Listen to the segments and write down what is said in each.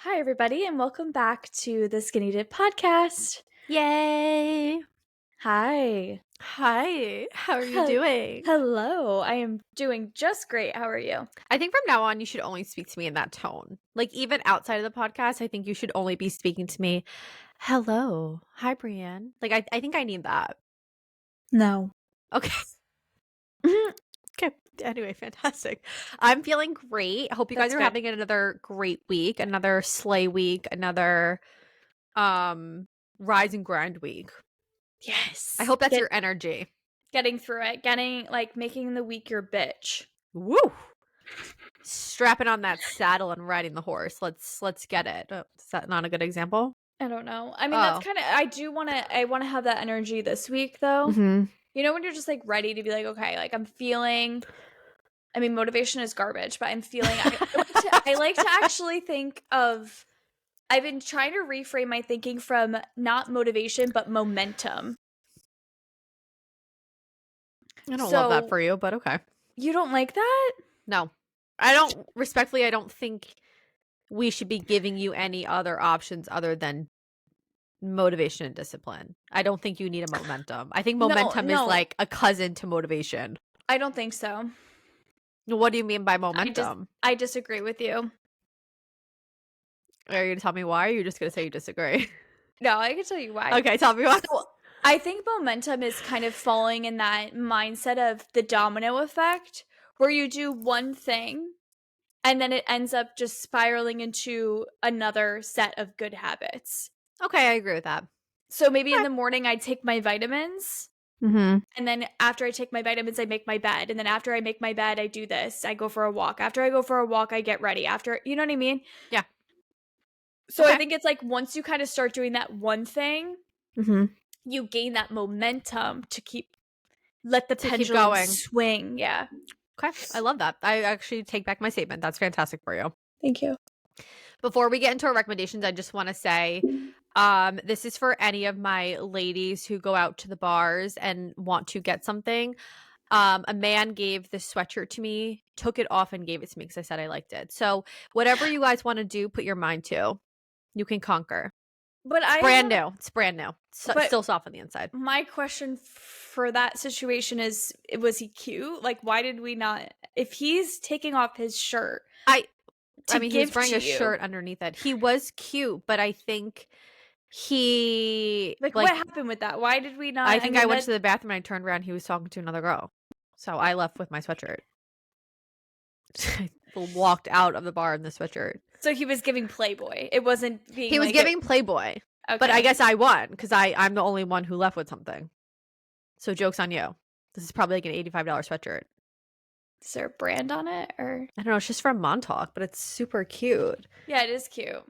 Hi, everybody, and welcome back to the Skinny Dip podcast. Yay! Hi. Hi, how are you Hel- doing? Hello. I am doing just great. How are you? I think from now on, you should only speak to me in that tone. Like, even outside of the podcast, I think you should only be speaking to me. Hello. Hi, Brianne. Like, I think I need that. No. Okay. Okay. Anyway, fantastic. I'm feeling great. I hope you guys That's are good. having another great week, another slay week, another rise and grind week. Yes. I hope that's your energy. Getting through it. Making the week your bitch. Woo! Strapping on that saddle and riding the horse. Let's get it. Is that not a good example? I don't know. I mean, that's kind of, I want to have that energy this week, though. Mm-hmm. You know, when you're just like ready to be like, okay, like I'm feeling, I mean, motivation is garbage, but I'm feeling, I like to actually think of, I've been trying to reframe my thinking from not motivation, but momentum. I don't love that for you, but okay. You don't like that? No. I don't think we should be giving you any other options other than motivation and discipline. I don't think you need a momentum. I think momentum is like a cousin to motivation. I don't think so. What do you mean by momentum? I disagree with you. Are you going to tell me why, or are you just going to say you disagree? No, I can tell you why. Okay, tell me why. So, I think momentum is kind of falling in that mindset of the domino effect, where you do one thing and then it ends up just spiraling into another set of good habits. Okay, I agree with that. So maybe in the morning I take my vitamins. Mm-hmm. And then after I take my vitamins, I make my bed. And then after I make my bed, I do this. I go for a walk. After I go for a walk, I get ready. After, you know what I mean? Yeah. So I think it's like once you kind of start doing that one thing, Mm-hmm. you gain that momentum to let the pendulum keep going. swing. Yeah. Okay, I love that. I actually take back my statement. That's fantastic for you. Thank you. Before we get into our recommendations, I just want to say this is for any of my ladies who go out to the bars and want to get something. A man gave this sweatshirt to me, took it off and gave it to me because I said I liked it. So whatever you guys want to do, put your mind to. You can conquer. But It's brand new. It's brand new. Still soft on the inside. My question for that situation is, was he cute? Like, why did we not? If he's taking off his shirt, I mean, he was wearing a shirt underneath it. He was cute, but I think he like what happened with that? Why did we not? I think I went to the bathroom and I turned around. He was talking to another girl, so I left with my sweatshirt. I walked out of the bar in the sweatshirt. So he was giving Playboy. It wasn't being. He was giving Playboy, okay. But I guess I won because I'm the only one who left with something. So joke's on you. This is probably like an $85 sweatshirt. Is there a brand on it, or I don't know? It's just from Montauk, but it's super cute. Yeah, it is cute.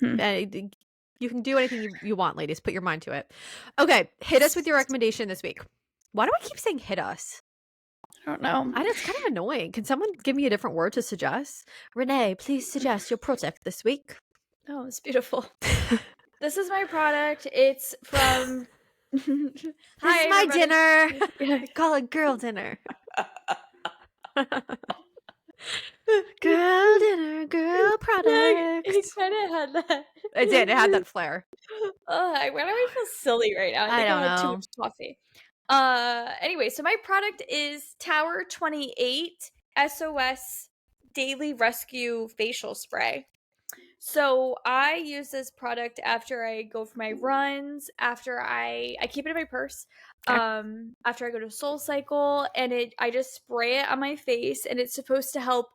You can do anything you want, ladies. Put your mind to it. Okay, hit us with your recommendation this week. Why do I keep saying hit us? I don't know. It's kind of annoying. Can someone give me a different word to suggest? Renee, please suggest your product this week. Oh, it's beautiful. This is my product. It's from... This is my dinner. Call it girl dinner. Girl dinner, girl product. It kind of had that. It did. It had that flair. Why do I feel silly right now? I think I had too much coffee. Anyway, so my product is Tower 28 SOS Daily Rescue Facial Spray. So I use this product after I go for my runs, after I keep it in my purse, after I go to Soul Cycle, and I just spray it on my face, and it's supposed to help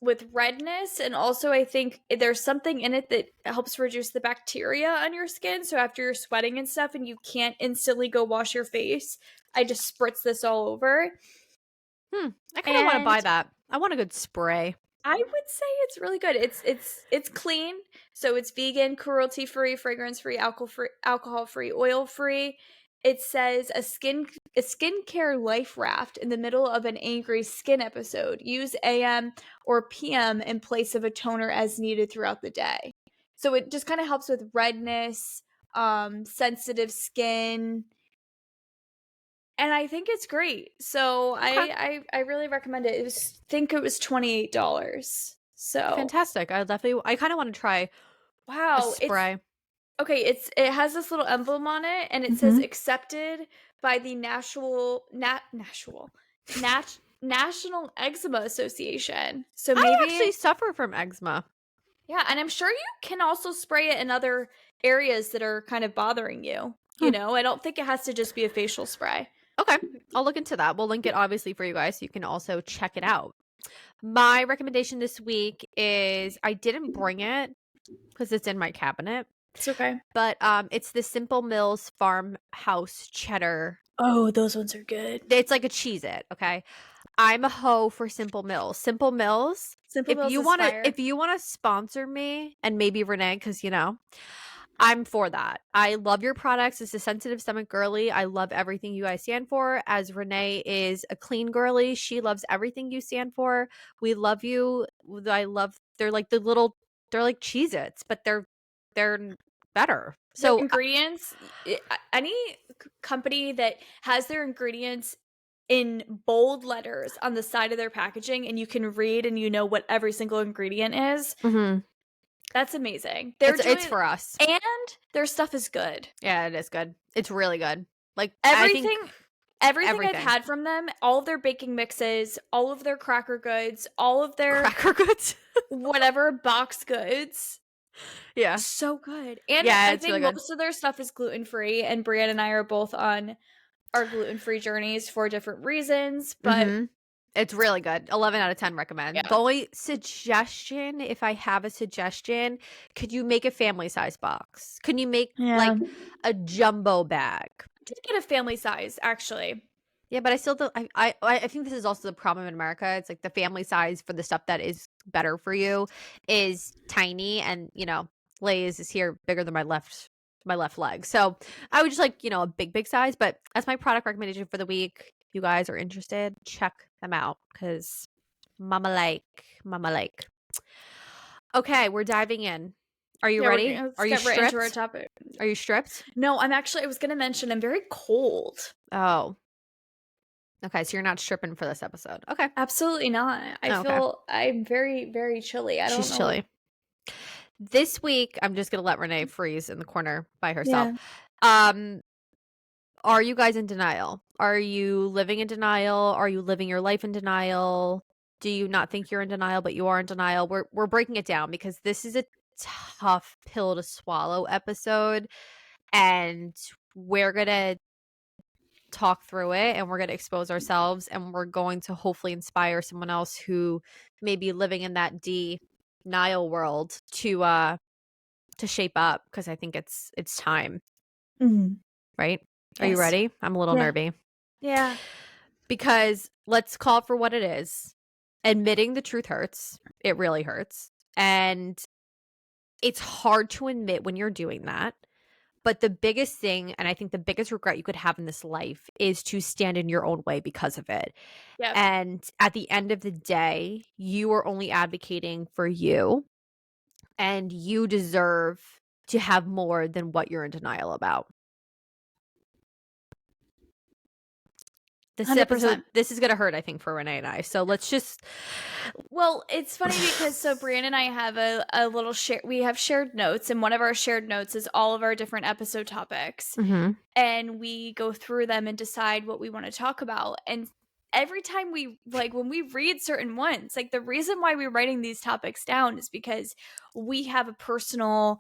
with redness, and also I think there's something in it that helps reduce the bacteria on your skin. So after you're sweating and stuff and you can't instantly go wash your face, I just spritz this all over. I kind of want to buy that. I want a good spray. I would say it's really good. It's clean, so it's vegan, cruelty-free, fragrance-free, alcohol-free, oil-free. It says a skincare life raft in the middle of an angry skin episode. Use AM or PM in place of a toner as needed throughout the day. So it just kind of helps with redness, sensitive skin. And I think it's great. So okay. I really recommend it. I think it was $28. So fantastic. I kind of want to try a wow, spray. it has this little emblem on it, and it says accepted by the National Eczema Association. So I maybe, actually suffer from eczema. yeah, and I'm sure you can also spray it in other areas that are kind of bothering you. Hmm. I don't think it has to just be a facial spray. Okay, I'll look into that. We'll link it obviously for you guys so you can also check it out. My recommendation this week is I didn't bring it because it's in my cabinet, It's okay. but it's the Simple Mills Farmhouse cheddar. Oh, those ones are good. It's like a Cheez-It, okay? I'm a hoe for Simple Mills. Simple Mills, Simple Mills is fire. if you want to sponsor me and maybe Renee, because I'm for that. I love your products. It's a sensitive stomach girly. I love everything you guys stand for. As Renee is a clean girly, she loves everything you stand for. We love you. They're like they're like Cheez-Its, but they're better. The So ingredients, any company that has their ingredients in bold letters on the side of their packaging and you can read and what every single ingredient is, that's amazing. It's for us. And their stuff is good. Yeah, it is good. It's really good. Like everything everything I've had from them, all of their baking mixes, all of their cracker goods, all of their cracker goods, whatever box goods. Yeah. So good. And yeah, I think really most of their stuff is gluten-free, and Brianne and I are both on our gluten-free journeys for different reasons, but it's really good. 11 out of 10 recommend. Yeah. The only suggestion, if I have a suggestion, could you make a family size box? Can you make like a jumbo bag? I did get a family size, actually. Yeah, but I still don't. I think this is also the problem in America. It's like the family size for the stuff that is better for you is tiny, and Lay's is here bigger than my left leg. So I would just like a big size. But as my product recommendation for the week, if you guys are interested, check them out because mama like. Okay, we're diving in. Are you ready? Are you stripped? Right into our topic. Are you stripped? No, I was going to mention I'm very cold. Oh. Okay, so you're not stripping for this episode. Okay. Absolutely not. I feel I'm very, very chilly. She's chilly. This week, I'm just going to let Renee freeze in the corner by herself. Yeah. Are you guys in denial? Are you living in denial? Are you living your life in denial? Do you not think you're in denial, but you are in denial? We're breaking it down because this is a tough pill to swallow episode, and we're going to talk through it, and we're going to expose ourselves, and we're going to hopefully inspire someone else who may be living in that denial world to shape up, because I think it's time. Right? Are you ready? I'm a little nervy. Yeah. Because let's call it for what it is. Admitting the truth hurts. It really hurts. And it's hard to admit when you're doing that. But the biggest thing, and I think the biggest regret you could have in this life, is to stand in your own way because of it. Yep. And at the end of the day, you are only advocating for you, and you deserve to have more than what you're in denial about. This 100%. episode, this is going to hurt, I think, for Renee and I. So let's just... Well, it's funny because Brianne and I have a little we have shared notes, and one of our shared notes is all of our different episode topics. And we go through them and decide what we want to talk about. And every time when we read certain ones, like the reason why we're writing these topics down is because we have a personal...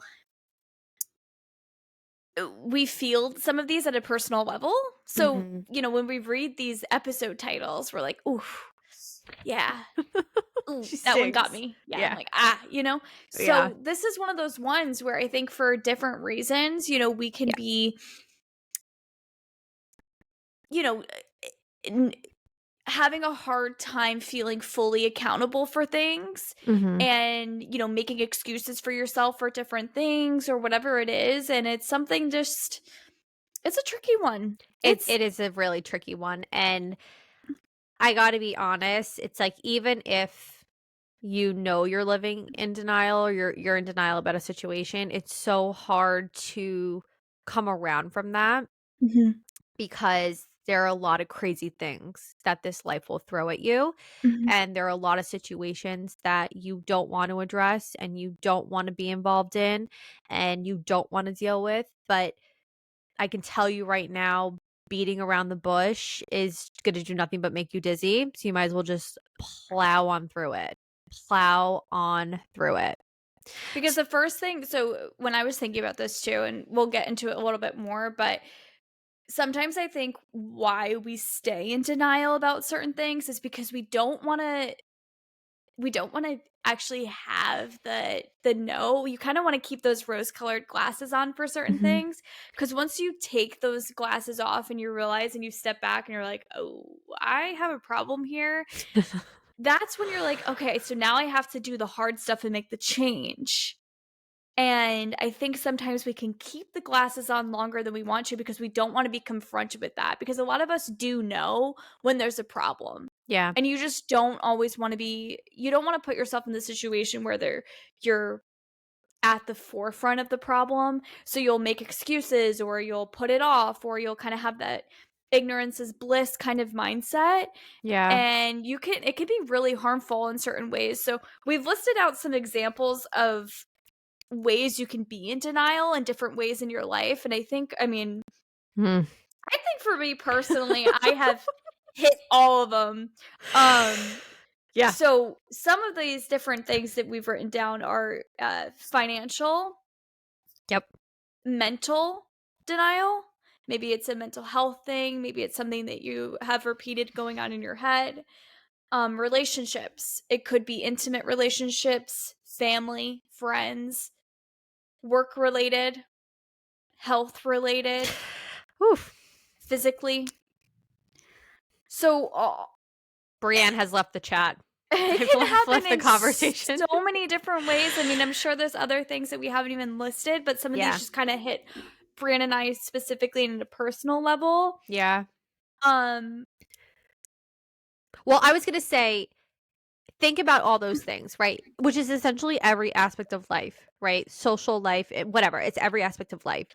we feel some of these at a personal level. So, when we read these episode titles, we're like, ooh, yeah. Ooh, that one got me. Yeah. I'm like, So this is one of those ones where I think for different reasons, we can be, having a hard time feeling fully accountable for things and, making excuses for yourself for different things or whatever it is. And it's something it's a tricky one. It is a really tricky one. And I got to be honest, it's like, even if you're living in denial or you're in denial about a situation, it's so hard to come around from that because there are a lot of crazy things that this life will throw at you. Mhm. And there are a lot of situations that you don't want to address and you don't want to be involved in and you don't want to deal with. But I can tell you right now, beating around the bush is going to do nothing but make you dizzy. So you might as well just plow on through it. Plow on through it. Because the first thing, so when I was thinking about this too, and we'll get into it a little bit more, but sometimes I think why we stay in denial about certain things is because we don't want to actually have the no. You kind of want to keep those rose-colored glasses on for certain Mhm. things, because once you take those glasses off and you realize and you step back and you're like, "Oh, I have a problem here." That's when you're like, "Okay, so now I have to do the hard stuff and make the change." And I think sometimes we can keep the glasses on longer than we want to because we don't want to be confronted with that, because a lot of us do know when there's a problem. Yeah. And you just don't always want to be you don't want to put yourself in the situation where you're at the forefront of the problem, so you'll make excuses or you'll put it off or you'll kind of have that ignorance is bliss kind of mindset, Yeah. and it can be really harmful in certain ways. So we've listed out some examples of ways you can be in denial in different ways in your life. And Hmm. I think for me personally, I have hit all of them. Yeah. So some of these different things that we've written down are financial, Yep. mental denial. Maybe it's a mental health thing. Maybe it's something that you have repeated going on in your head. Relationships. It could be intimate relationships, family, friends, work related, health related, Oof. physically. So Brianne has left the chat. it I've can happen left the in conversation. so many different ways. I mean, I'm sure there's other things that we haven't even listed, but some of these Yeah. just kind of hit Brianne and I specifically in a personal level. Yeah. Um, Well, I was going to say, think about all those things, right? Which is essentially every aspect of life, right? Social life, whatever. It's every aspect of life.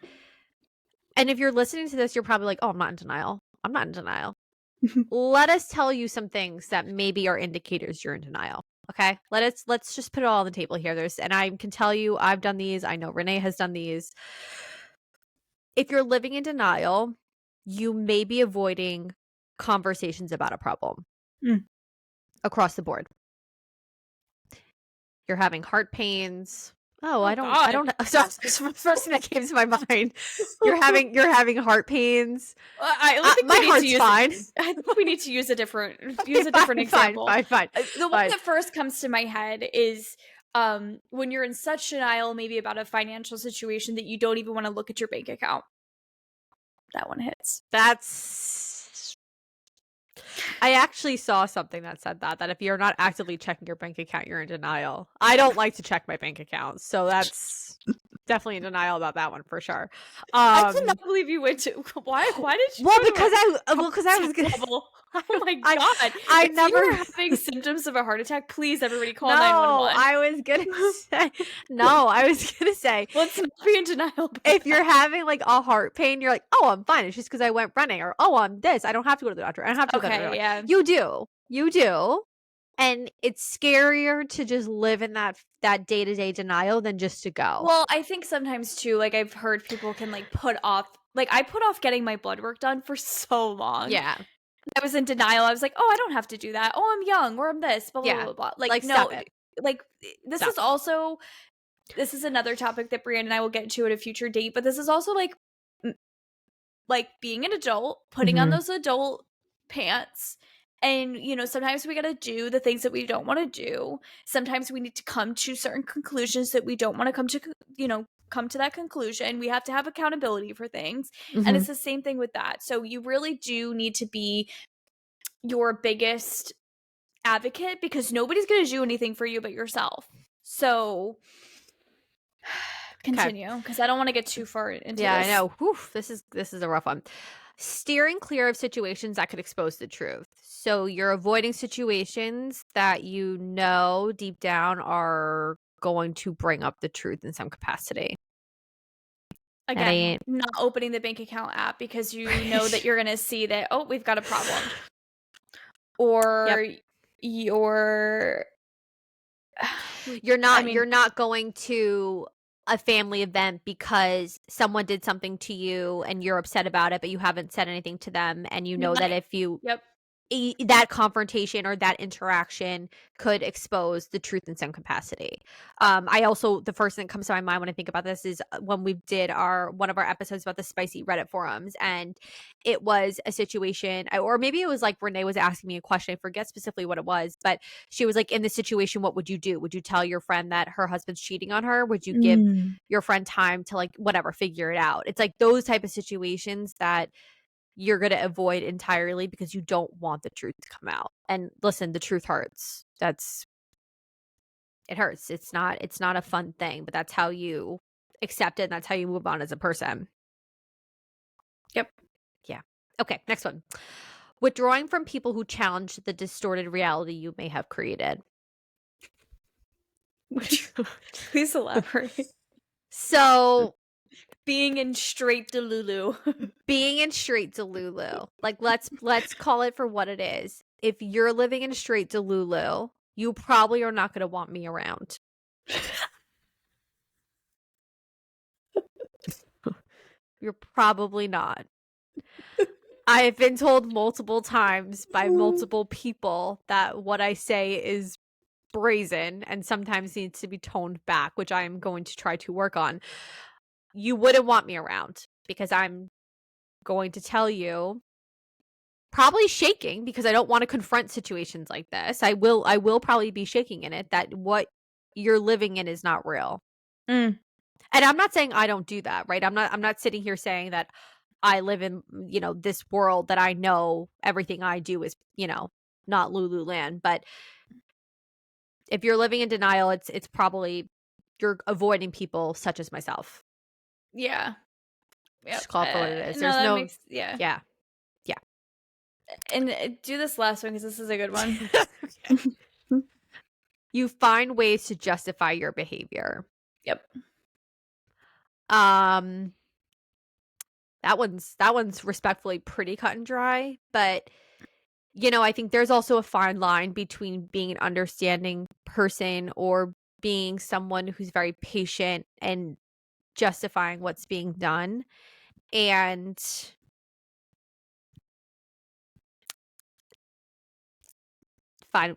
And if you're listening to this, you're probably like, oh, I'm not in denial. I'm not in denial. Let us tell you some things that maybe are indicators you're in denial. Okay. Let's just put it all on the table here. And I can tell you I've done these. I know Renee has done these. If you're living in denial, you may be avoiding conversations about a problem across the board. You're having heart pains. Oh, I don't. So the first thing that came to my mind. You're having heart pains. I think My heart's fine. I think we need to use a different Fine. example. Fine. The one that first comes to my head is when you're in such denial, maybe about a financial situation, that you don't even want to look at your bank account. That one hits. I actually saw something that said that if you're not actively checking your bank account, you're in denial. I don't like to check my bank account, so that's definitely in denial about that one for sure. I cannot believe you went to why did you? Well, because I was gonna. Oh my god! I if never you were having symptoms of a heart attack, please everybody call No, 911. I was gonna say. No, I was gonna say. Let's not be in denial. If you're having like a heart pain, you're like, oh, I'm fine. It's just because I went running, or oh, I'm this. I don't have to go to the doctor. I don't have to go to the doctor. Yeah. You do, and it's scarier to just live in that day-to-day denial than just to go. Well, I think sometimes too, like I've heard people can like put off. Like I put off getting my blood work done for so long. Yeah. I was in denial. I was like, oh, I don't have to do that. Oh, I'm young, or I'm this, blah, blah, Yeah. blah, blah. Like, no, stop it. like this Stop. is also, this is another topic that Brianne and I will get into at a future date, but this is also like being an adult, putting on those adult pants. And, sometimes we got to do the things that we don't want to do. Sometimes we need to come to certain conclusions that we don't want to come to, come to that conclusion. We have to have accountability for things. And it's the same thing with that. So you really do need to be your biggest advocate, because nobody's going to do anything for you but yourself. So continue, because I don't want to get too far into this. I know. Whew, this is a rough one. Steering clear of situations that could expose the truth. So you're avoiding situations that you know deep down are going to bring up the truth in some capacity. Again, not opening the bank account app because you know that you're going to see that, oh, we've got a problem. Or you're not going to a family event because someone did something to you and you're upset about it, but you haven't said anything to them, and you know that if you that confrontation or that interaction could expose the truth in some capacity. I also, the first thing that comes to my mind when I think about this is when we did one of our episodes about the spicy Reddit forums, and it was a situation, or maybe it was like Renee was asking me a question. I forget specifically what it was, but she was like, in this situation, what would you do? Would you tell your friend that her husband's cheating on her? Would you give your friend time to like whatever, figure it out? It's like those type of situations that you're going to avoid entirely because you don't want the truth to come out. And listen, the truth hurts. It hurts. It's not a fun thing, but that's how you accept it. And that's how you move on as a person. Yep. Yeah. Okay. Next one. Withdrawing from people who challenge the distorted reality you may have created. Please elaborate. So being in straight Delulu. Like, let's call it for what it is. If you're living in straight Delulu, you probably are not going to want me around. You're probably not. I have been told multiple times by multiple people that what I say is brazen and sometimes needs to be toned back, which I am going to try to work on. You wouldn't want me around because I'm going to tell you, probably shaking because I don't want to confront situations like this. I will probably be shaking in it, that what you're living in is not real. And I'm not saying I don't do that, right? I'm not sitting here saying that I live in, this world that I know everything I do is, not Lululand. But if you're living in denial, it's probably you're avoiding people such as myself. Yeah. Just call it for what it is. There's yeah. And do this last one because this is a good one. You find ways to justify your behavior. Yep. That one's respectfully pretty cut and dry, but I think there's also a fine line between being an understanding person or being someone who's very patient and justifying what's being done. And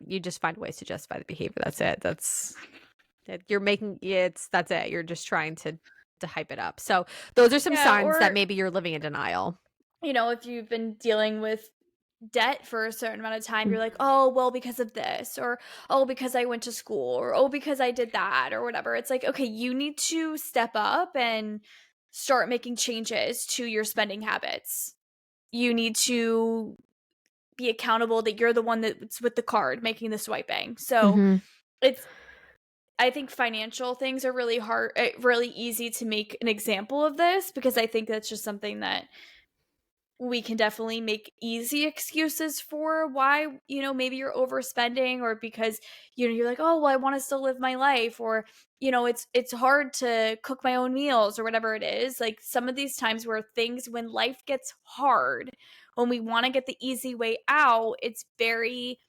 you just find ways to justify the behavior. That's it. That's it. That's it. You're just trying to hype it up. So those are some signs that maybe you're living in denial. If you've been dealing with debt for a certain amount of time, you're like, oh, well, because of this, or oh, because I went to school, or oh, because I did that, or whatever. It's like, okay, you need to step up and start making changes to your spending habits. You need to be accountable that you're the one that's with the card making the swiping. So I think financial things are really hard, really easy to make an example of this, because I think that's just something that we can definitely make easy excuses for why, maybe you're overspending, or because, you're like, oh, well, I want to still live my life, or, it's hard to cook my own meals, or whatever it is. Like, some of these times when life gets hard, when we want to get the easy way out, it's very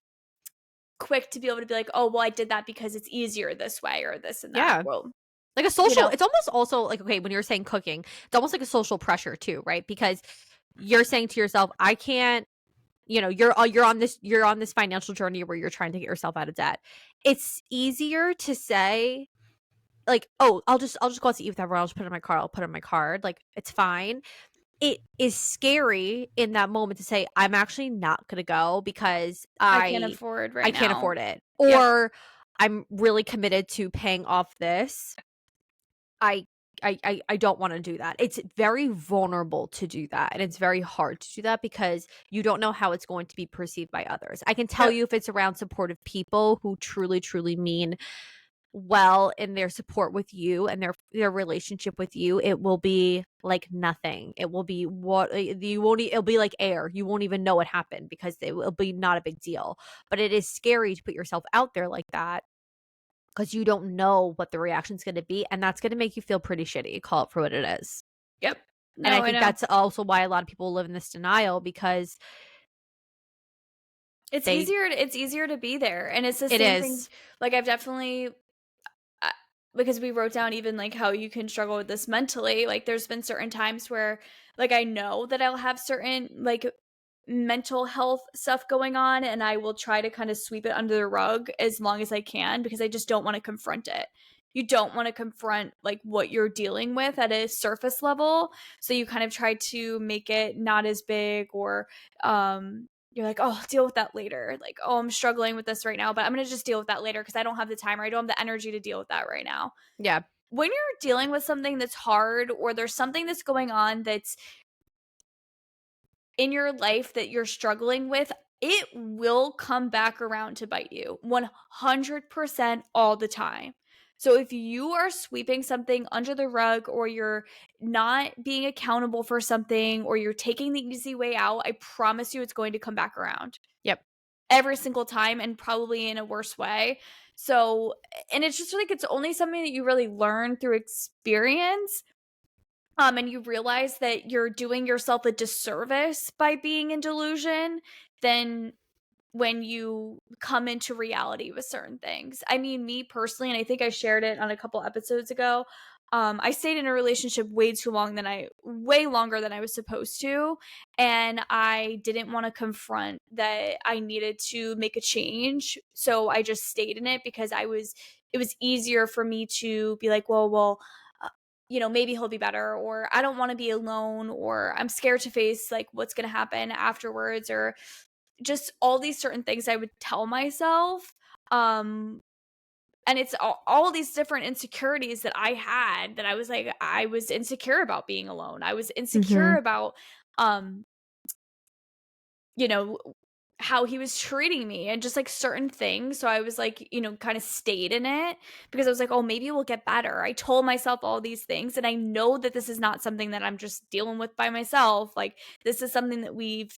quick to be able to be like, oh, well, I did that because it's easier this way, or this and that. Yeah. Well, like a social, it's almost also like, okay, when you're saying cooking, it's almost like a social pressure too, right? Because you're saying to yourself, I can't, you're on this financial journey where you're trying to get yourself out of debt. It's easier to say, like, oh, I'll just go out to eat with everyone. I'll just put it in my card. I'll put it in my card. Like, it's fine. It is scary in that moment to say, I'm actually not going to go because I can't afford I can't afford it. Or I'm really committed to paying off this. I don't want to do that. It's very vulnerable to do that. And it's very hard to do that because you don't know how it's going to be perceived by others. I can tell you, if it's around supportive people who truly, truly mean well in their support with you and their relationship with you, it will be like nothing. It will be it'll be like air. You won't even know it happened because it will be not a big deal. But it is scary to put yourself out there like that, because you don't know what the reaction's going to be, and that's going to make you feel pretty shitty. Call it for what it is. Yep. And I No, I think know. that's also why a lot of people live in this denial, because It's they easier to be there, and it's the it same thing, is. like, I've definitely because we wrote down even, like, how you can struggle with this mentally, like, there's been certain times where, like, I know that I'll have certain, like, mental health stuff going on, and I will try to kinda sweep it under the rug as long as I can because I just don't wanna confront it. You don't wanna confront, like, what you're dealing with at a surface level, so you kind of try to make it not as big, or, you're like, "Oh, I'll deal with that later." Like, "Oh, I'm struggling with this right now, but I'm gonna just deal with that later because I don't have the time or I don't have the energy to deal with that right now." Yeah. When you're dealing with something that's hard, or there's something that's going on that's in your life that you're struggling with, it will come back around to bite you 100% all the time. So if you are sweeping something under the rug, or you're not being accountable for something, or you're taking the easy way out, I promise you it's going to come back around Yep. every single time, and probably in a worse way. So, and it's just like, it's only something that you really learn through experience. And you realize that you're doing yourself a disservice by being in delusion, then when you come into reality with certain things. I mean, me personally, and I think I shared it on a couple episodes ago, I stayed in a relationship way longer than I was supposed to. And I didn't want to confront that I needed to make a change. So I just stayed in it because it was easier for me to be like, uh, maybe he'll be better, or I don't want to be alone, or I'm scared to face like what's going to happen afterwards, or just all these certain things I would tell myself. Um, and it's all these different insecurities that I had, that I was like, I was insecure about being alone. I was insecure Mhm. about, um, you know, how he was treating me, and just like certain things. So I was like, kind of stayed in it because I was like, oh, maybe it will get better. I told myself all these things, and I know that this is not something that I'm just dealing with by myself. Like, this is something that we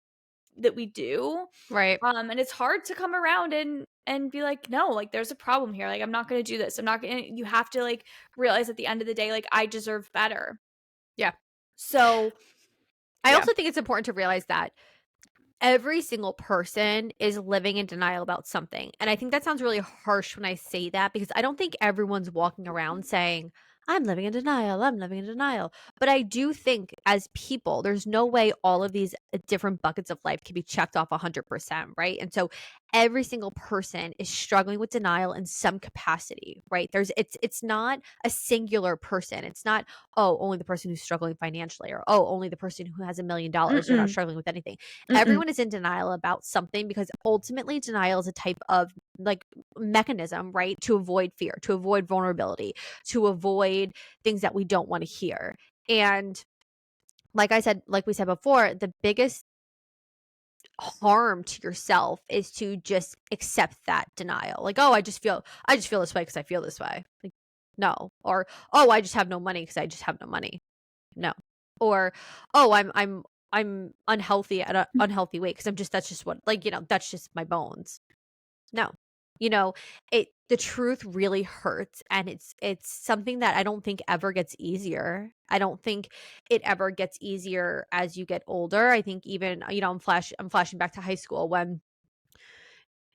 do. Right. And it's hard to come around and be like, no, like, there's a problem here. Like, I'm not going to do this. I'm not going to, you have to like realize at the end of the day, like, I deserve better. Yeah. So, I yeah. also think it's important to realize that every single person is living in denial about something. And I think that sounds really harsh when I say that, because I don't think everyone's walking around saying, I'm living in denial. I'm living in denial. But I do think as people, there's no way all of these different buckets of life can be checked off 100%. Right. And so every single person is struggling with denial in some capacity. Right. It's not a singular person. It's not, oh, only the person who's struggling financially, or, oh, only the person who has $1 million. They're not Mm-mm. struggling with anything. Mm-mm. Everyone is in denial about something, because ultimately denial is a type of like mechanism, right? To avoid fear, to avoid vulnerability, to avoid things that we don't want to hear. And like we said before, the biggest harm to yourself is to just accept that denial. Like, oh, I just feel this way because I feel this way. Like, no. Or, oh, I just have no money because I just have no money. No. Or, oh, I'm unhealthy at an unhealthy weight because that's just what, like, that's just my bones. No. You know, the truth really hurts, and it's something that I don't think ever gets easier. I don't think it ever gets easier as you get older. I think even, I'm flashing back to high school when,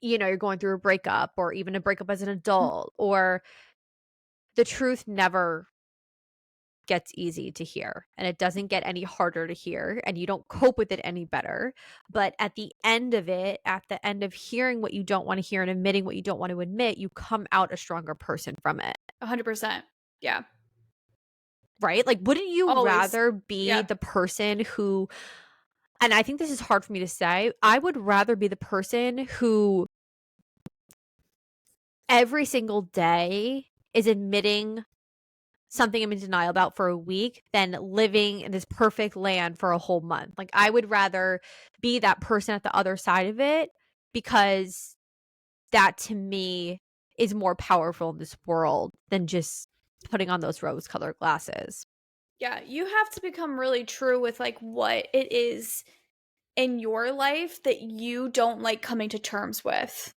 you're going through a breakup, or even a breakup as an adult, or the truth never gets easy to hear, and it doesn't get any harder to hear, and you don't cope with it any better. But at the end of it, at the end of hearing what you don't want to hear and admitting what you don't want to admit, you come out a stronger person from it. 100%. Yeah. Right? Like, wouldn't you Always. rather be Yeah. the person who, and I think this is hard for me to say, I would rather be the person who every single day is admitting something I'm in denial about for a week than living in this perfect land for a whole month. Like, I would rather be that person at the other side of it, because that to me is more powerful in this world than just putting on those rose colored glasses. Yeah. You have to become really true with like what it is in your life that you don't like coming to terms with.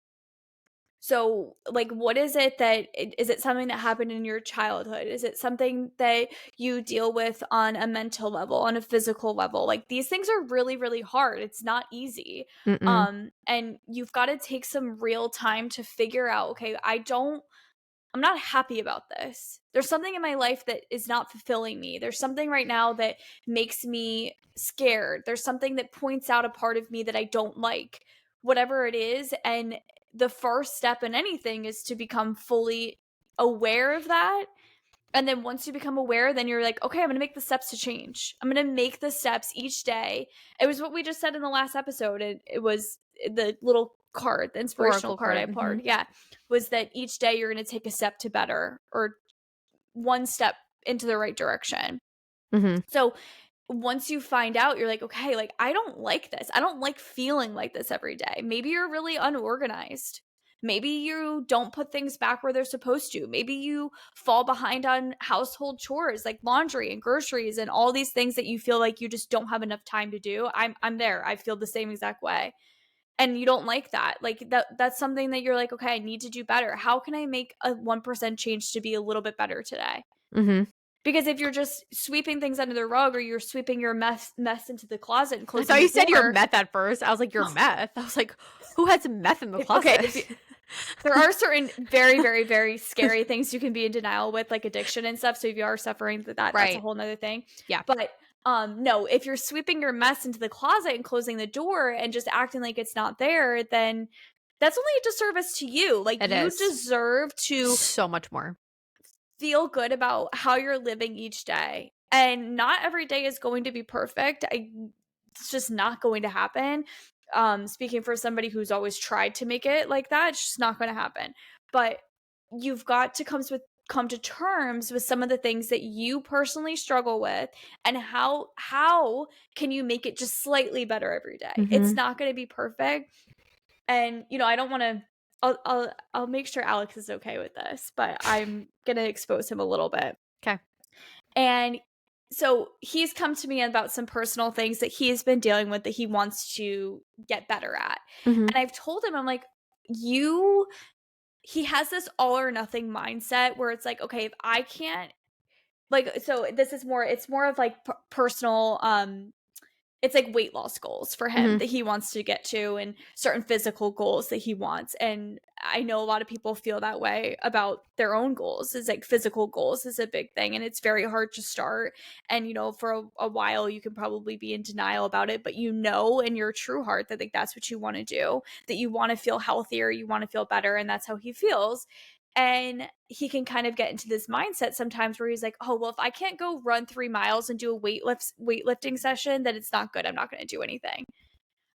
So, like, what is it that is it something that happened in your childhood? Is it something that you deal with on a mental level, on a physical level? Like, these things are really, really hard. It's not easy. Mm-mm. And you've got to take some real time to figure out, okay, I'm not happy about this. There's something in my life that is not fulfilling me. There's something right now that makes me scared. There's something that points out a part of me that I don't like, whatever it is. And the first step in anything is to become fully aware of that. And then once you become aware, then you're like, okay, I'm going to make the steps to change. I'm going to make the steps each day. It was what we just said in the last episode. It was the little card, the inspirational Oracle card I card. poured. Yeah. Was that each day you're going to take a step to better or one step into the right direction. Mm-hmm. So once you find out, you're like, okay, like, I don't like this. I don't like feeling like this every day. Maybe you're really unorganized. Maybe you don't put things back where they're supposed to. Maybe you fall behind on household chores like laundry and groceries and all these things that you feel like you just don't have enough time to do. I'm there. I feel the same exact way. And you don't like that. Like that's something that you're like, okay, I need to do better. How can I make a 1% change to be a little bit better today? Mm-hmm. Because if you're just sweeping things under the rug or you're sweeping your mess into the closet and I closing thought the you said your door. meth at first. I was like, your meth? I was like, who had some meth in the Okay, closet? there are certain very, very, very scary things you can be in denial with, like addiction and stuff. So if you are suffering that's a Right. whole nother thing. Yeah. But no, if you're sweeping your mess into the closet and closing the door and just acting like it's not there, then that's only a disservice to you. Like It you is. deserve to So much more. feel good about how you're living each day. And not every day is going to be perfect. It's just not going to happen. Speaking for somebody who's always tried to make it like that, it's just not going to happen. But you've got to come to terms with some of the things that you personally struggle with and how can you make it just slightly better every day. It's Mm-hmm. not going to be perfect. And I don't want to I'll make sure Alex is okay with this, but I'm going to expose him a little bit. Okay. And so he's come to me about some personal things that he's been dealing with that he wants to get better at. Mm-hmm. And I've told him, I'm like, he has this all or nothing mindset where it's like, okay, if I can't, like, so it's more of like personal, it's like weight loss goals for him Mm-hmm. that he wants to get to and certain physical goals that he wants. And I know a lot of people feel that way about their own goals. Is like physical goals is a big thing and it's very hard to start. And for a while you can probably be in denial about it, but in your true heart that like that's what you want to do, that you want to feel healthier, you want to feel better, and that's how he feels. And he can kind of get into this mindset sometimes where he's like, oh, well, if I can't go run 3 miles and do a weightlifting session, then it's not good. I'm not going to do anything.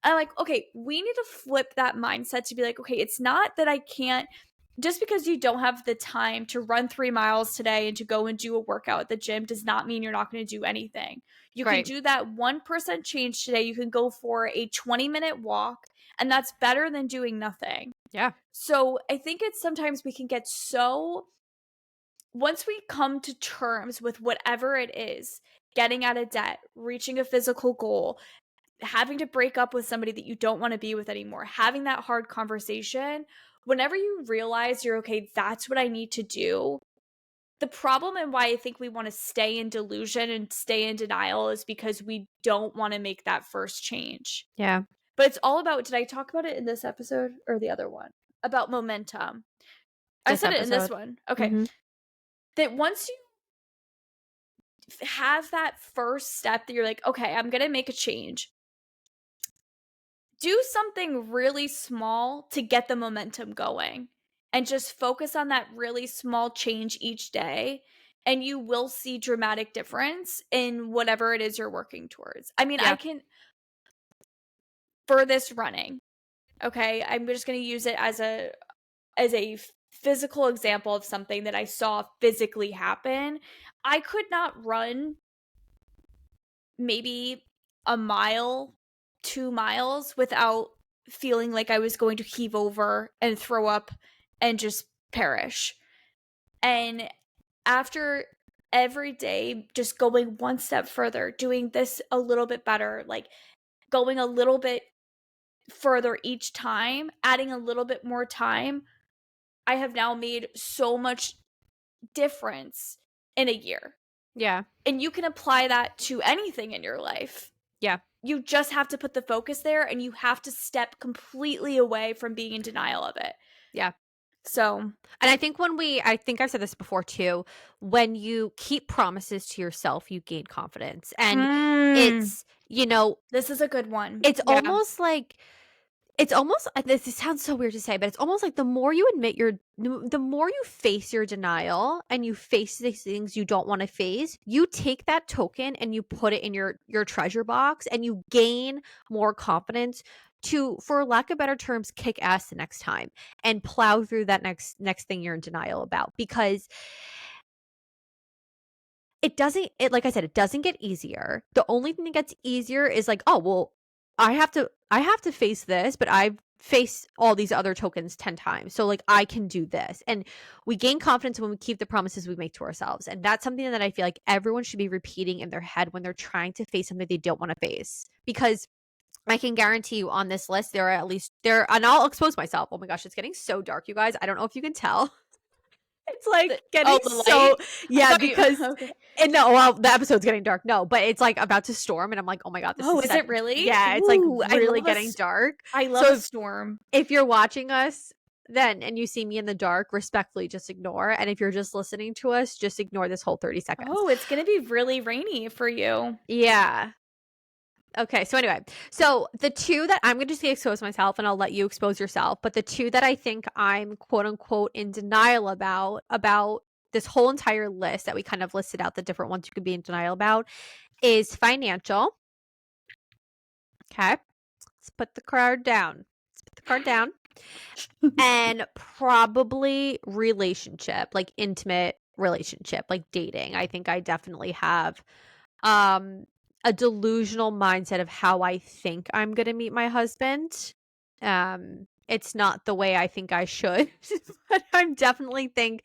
I'm like, okay, we need to flip that mindset to be like, okay, it's not that I can't, just because you don't have the time to run 3 miles today and to go and do a workout at the gym does not mean you're not going to do anything. You can Right. do that 1% change today. You can go for a 20-minute walk, and that's better than doing nothing. Yeah. So I think it's sometimes we can get so, once we come to terms with whatever it is, getting out of debt, reaching a physical goal, having to break up with somebody that you don't want to be with anymore, having that hard conversation, whenever you realize you're okay, that's what I need to do. The problem and why I think we want to stay in delusion and stay in denial is because we don't want to make that first change. Yeah. But it's all about, did I talk about it in this episode or the other one? About momentum. I This said it in this episode. one. Okay. Mm-hmm. That once you have that first step that you're like, okay, I'm going to make a change. Do something really small to get the momentum going and just focus on that really small change each day. And you will see dramatic difference in whatever it is you're working towards. I mean, Yeah. for this running, okay, I'm just going to use it as a physical example of something that I saw physically happen. I could not run maybe a mile, 2 miles without feeling like I was going to heave over and throw up and just perish. And after every day, just going one step further, doing this a little bit better, like going a little bit further each time, adding a little bit more time, I have now made so much difference in a year. Yeah. And you can apply that to anything in your life. Yeah. You just have to put the focus there, and you have to step completely away from being in denial of it. Yeah. So, and I think I think I've said this before too, when you keep promises to yourself, you gain confidence. And it's, this is a good one. it's Yeah. almost like, this sounds so weird to say, but it's almost like the more you admit the more you face your denial and you face these things you don't want to face, you take that token and you put it in your treasure box, and you gain more confidence to, for lack of better terms, kick ass the next time and plow through that next thing you're in denial about. Because like I said, it doesn't get easier. The only thing that gets easier is like, oh, well, I have to face this, but I've faced all these other tokens 10 times. So like, I can do this. And we gain confidence when we keep the promises we make to ourselves. And that's something that I feel like everyone should be repeating in their head when they're trying to face something they don't want to face. Because I can guarantee you on this list, there are at least and I'll expose myself. Oh my gosh, it's getting so dark, you guys. I don't know if you can tell. It's like getting so, yeah, because okay. And no, well, the episode's getting dark. No, but it's like about to storm, and I'm like, oh my god, this is it really? Yeah, it's like really getting dark. I love a storm. If you're watching us then and you see me in the dark, respectfully just ignore. And if you're just listening to us, just ignore this whole 30 seconds. Oh, it's gonna be really rainy for you. Yeah. Okay, so anyway, so the two that I'm going to just expose myself, and I'll let you expose yourself, but the two that I think I'm quote unquote in denial about this whole entire list that we kind of listed out, the different ones you could be in denial about, is financial. Okay, let's put the card down. And probably relationship, like intimate relationship, like dating. I think I definitely have a delusional mindset of how I think I'm going to meet my husband. It's not the way I think I should, but I definitely think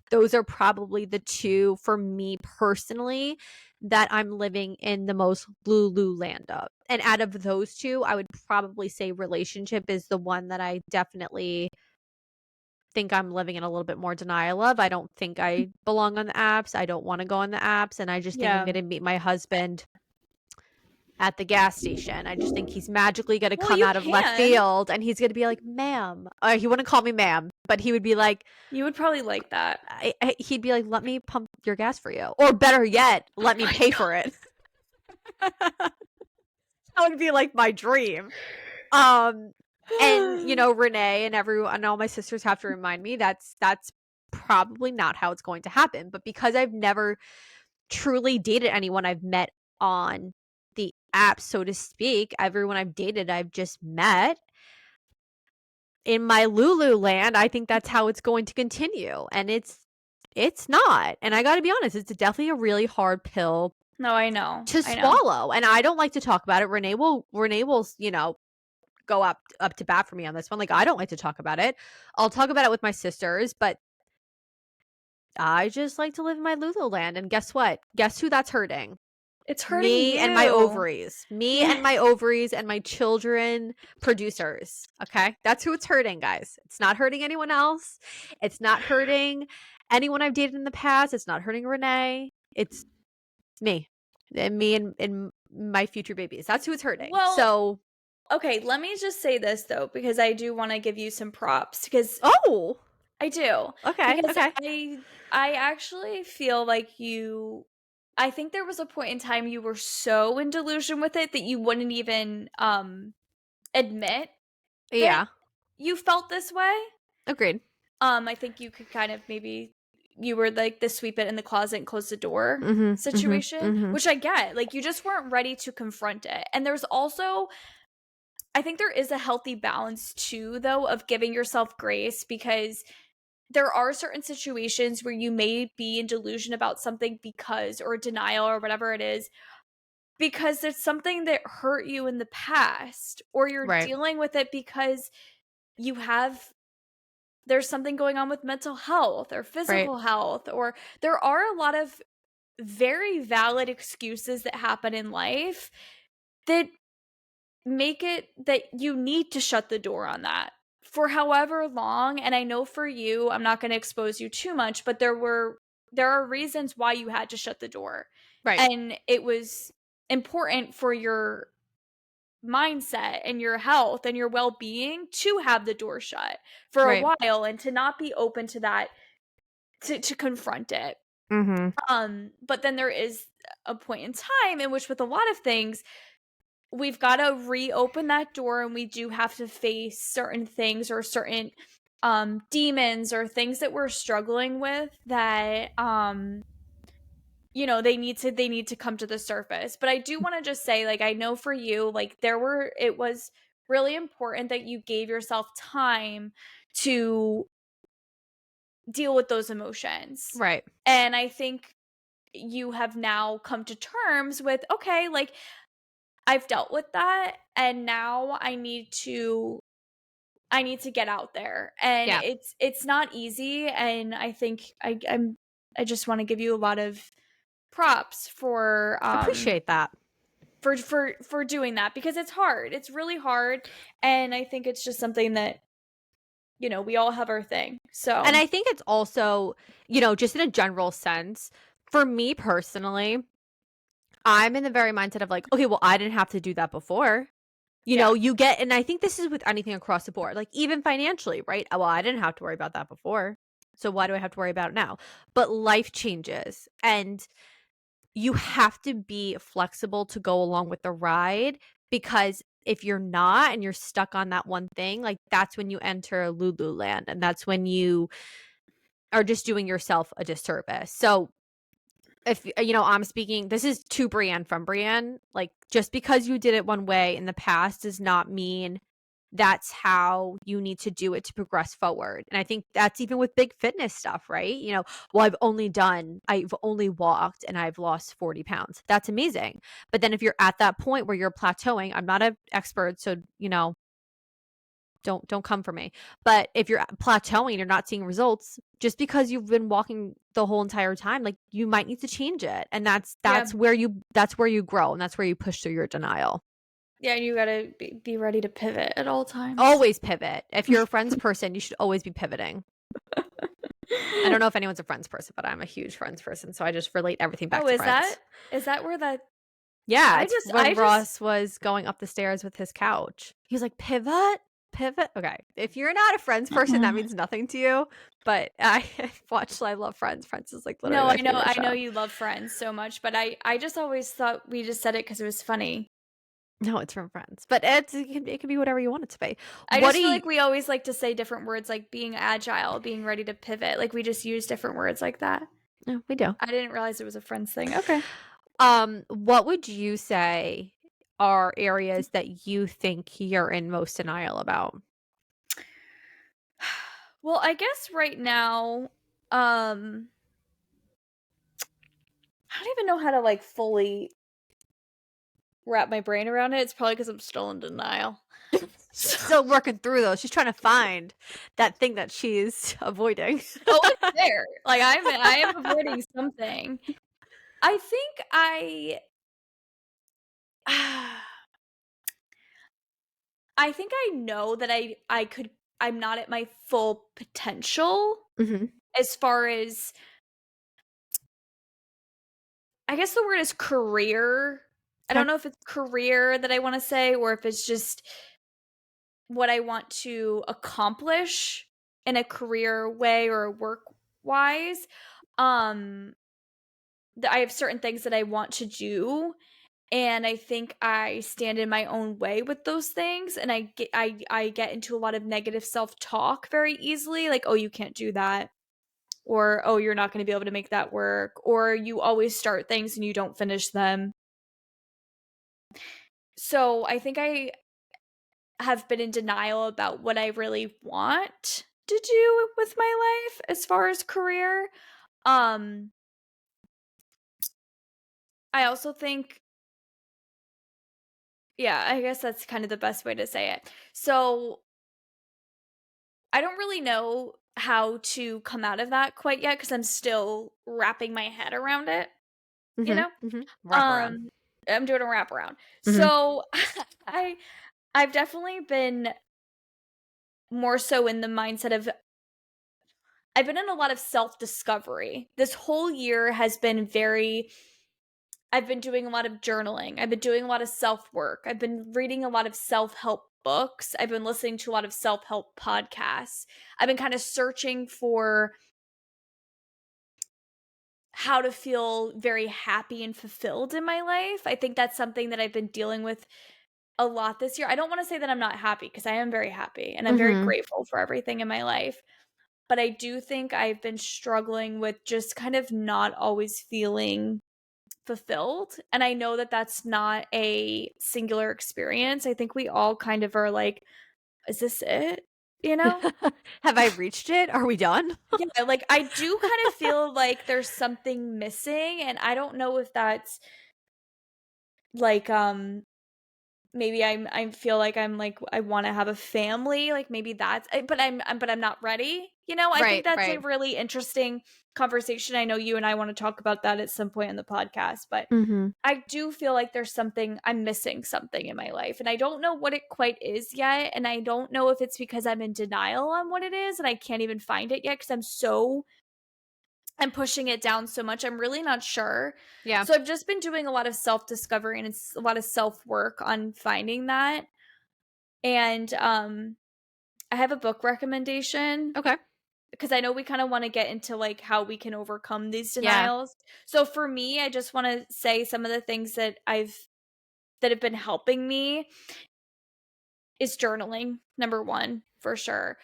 those are probably the two for me personally that I'm living in the most Lululand of. And out of those two, I would probably say relationship is the one that I definitely think I'm living in a little bit more denial of. I don't think I belong on the apps. I don't want to go on the apps. And I just think I'm going to meet my husband at the gas station. I just think he's magically going to come out of left field, and he's going to be like, ma'am. He wouldn't call me ma'am, but he would be like, you would probably like that. He'd be like, let me pump your gas for you. Or better yet, let me pay for it. That would be like my dream. And Renee and all my sisters have to remind me that's probably not how it's going to happen. But because I've never truly dated anyone I've met on the app, so to speak, everyone I've dated, I've just met in my Lululand. I think that's how it's going to continue. And it's not. And I got to be honest, it's definitely a really hard pill. No, I know. To swallow. And I don't like to talk about it. Renee will, go up to bat for me on this one. Like, I don't like to talk about it. I'll talk about it with my sisters, but I just like to live in my Lululand. And guess what? Guess who that's hurting? It's hurting me and my ovaries. Me and my ovaries and my children producers. Okay? That's who it's hurting, guys. It's not hurting anyone else. It's not hurting anyone I've dated in the past. It's not hurting Renee. It's me. And me and my future babies. That's who it's hurting. Well, so okay, let me just say this though, because I do want to give you some props, because I do. Okay. Because okay. I actually feel like I think there was a point in time you were so in delusion with it that you wouldn't even admit that you felt this way. Agreed. I think you could kind of you were like the sweep it in the closet and close the door situation, which I get. Like, you just weren't ready to confront it. And there's also, I think there is a healthy balance too, though, of giving yourself grace, because there are certain situations where you may be in delusion about something or denial or whatever it is, because it's something that hurt you in the past, or you're dealing with it because there's something going on with mental health or physical health, or there are a lot of very valid excuses that happen in life that make it that you need to shut the door on that for however long, and I know for you, I'm not going to expose you too much, but there are reasons why you had to shut the door. Right. And it was important for your mindset and your health and your well-being to have the door shut for a Right. while and to not be open to that, to confront it. But then there is a point in time in which with a lot of things, we've got to reopen that door, and we do have to face certain things or certain demons or things that we're struggling with that they need to come to the surface. But I do want to just say, like, I know for you, like, it was really important that you gave yourself time to deal with those emotions. Right. And I think you have now come to terms with, okay, like, I've dealt with that, and now I need to get out there. And Yeah. it's not easy, and I think I just want to give you a lot of props for Appreciate that. for doing that, because it's hard. It's really hard, and I think it's just something that we all have our thing. So, And I think it's also, just in a general sense, for me personally, I'm in the very mindset of like, okay, well, I didn't have to do that before. You get, and I think this is with anything across the board, like even financially, right? Well, I didn't have to worry about that before. So why do I have to worry about it now? But life changes, and you have to be flexible to go along with the ride, because if you're not and you're stuck on that one thing, like that's when you enter Lululand, and that's when you are just doing yourself a disservice. So if I'm speaking, this is to Brianne from Brianne, like just because you did it one way in the past does not mean that's how you need to do it to progress forward. And I think that's even with big fitness stuff, right? Well, I've only walked and I've lost 40 pounds. That's amazing. But then if you're at that point where you're plateauing, I'm not an expert, so don't come for me. But if you're plateauing, you're not seeing results, just because you've been walking the whole entire time, like you might need to change it. And that's where you grow, and that's where you push through your denial. Yeah, you gotta be ready to pivot at all times. Always pivot. If you're a Friends person, you should always be pivoting. I don't know if anyone's a Friends person, but I'm a huge Friends person, so I just relate everything back to Friends. Is that where that? Yeah, when Ross was going up the stairs with his couch. He was like, pivot. Okay, if you're not a Friends person, that means nothing to you. But I love Friends. Friends is like literally my favorite show. I know you love Friends so much, but I just always thought we just said it because it was funny. No, it's from Friends, but it can be whatever you want it to be. I just feel like we always like to say different words, like being agile, being ready to pivot. Like we just use different words like that. No, we do. I didn't realize it was a Friends thing. Okay. What would you say are areas that you think you're in most denial about? Well, I guess right now, I don't even know how to like fully wrap my brain around it. It's probably because I'm still in denial. Still working through those. She's trying to find that thing that she's avoiding. Oh, it's there. Like I am avoiding something. I think I think I know that I'm not at my full potential as far as, I guess the word is career. I don't know if it's career that I want to say, or if it's just what I want to accomplish in a career way or work wise. I have certain things that I want to do, and I think I stand in my own way with those things, and I get into a lot of negative self-talk very easily, like, oh, you can't do that, or oh, you're not going to be able to make that work, or you always start things and you don't finish them. So I think I have been in denial about what I really want to do with my life as far as career. I also think, yeah, I guess that's kind of the best way to say it. So I don't really know how to come out of that quite yet, because I'm still wrapping my head around it, Wraparound. I'm doing a wraparound. So I've definitely been more so in the mindset of I've been in a lot of self-discovery. This whole year has been I've been doing a lot of journaling. I've been doing a lot of self-work. I've been reading a lot of self-help books. I've been listening to a lot of self-help podcasts. I've been kind of searching for how to feel very happy and fulfilled in my life. I think that's something that I've been dealing with a lot this year. I don't want to say that I'm not happy because I am very happy and I'm very Mhm. grateful for everything in my life. But I do think I've been struggling with just kind of not always feeling fulfilled. And I know that that's not a singular experience. I think we all kind of are like, is this it? You know? Have I reached it? Are we done? Yeah, like I do kind of feel like there's something missing. And I don't know if that's like, maybe I feel like I'm like I want to have a family, like maybe that's but I'm not ready. You know, I think Right, that's a right. really interesting conversation. I know you and I want to talk about that at some point in the podcast, but Mhm. I do feel like there's something I'm missing something in my life and I don't know what it quite is yet and I don't know if it's because I'm in denial on what it is and I can't even find it yet cuz I'm pushing it down so much. I'm really not sure. Yeah. So I've just been doing a lot of self-discovery and it's a lot of self-work on finding that. And I have a book recommendation Okay. because I know we kind of want to get into like how we can overcome these Yeah. denials. So for me, I just want to say some of the things that have been helping me is journaling, number 1, for sure.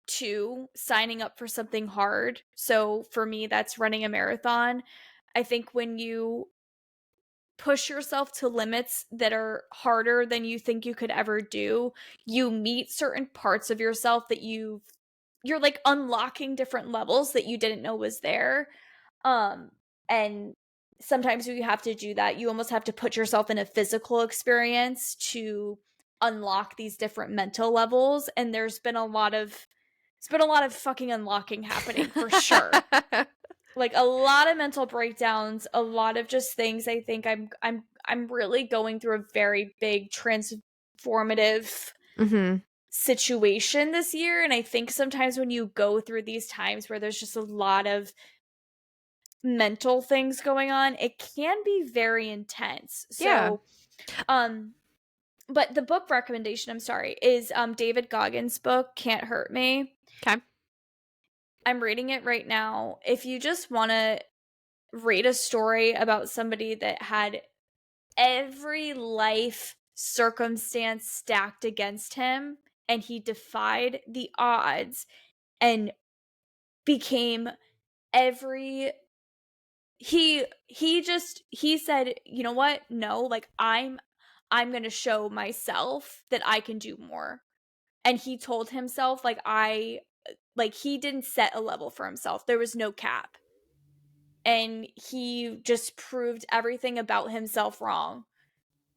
2, signing up for something hard. So for me, that's running a marathon. I think when you push yourself to limits that are harder than you think you could ever do, you meet certain parts of yourself that you're like unlocking different levels that you didn't know was there. Um and sometimes you have to do that. You almost have to put yourself in a physical experience to unlock these different mental levels and it's been a lot of fucking unlocking happening for sure. Like a lot of mental breakdowns, a lot of just things I think I'm really going through a very big transformative Mhm. situation this year and I think sometimes when you go through these times where there's just a lot of mental things going on, it can be very intense. Yeah. So, um but the book recommendation, I'm sorry, is David Goggins' book Can't Hurt Me. Okay. I'm reading it right now. If you just want to read a story about somebody that had every life circumstance stacked against him and he defied the odds and became every he said, "You know what? No, like I'm going to show myself that I can do more." And he told himself like he didn't set a level for himself. There was no cap. And he just proved everything about himself wrong.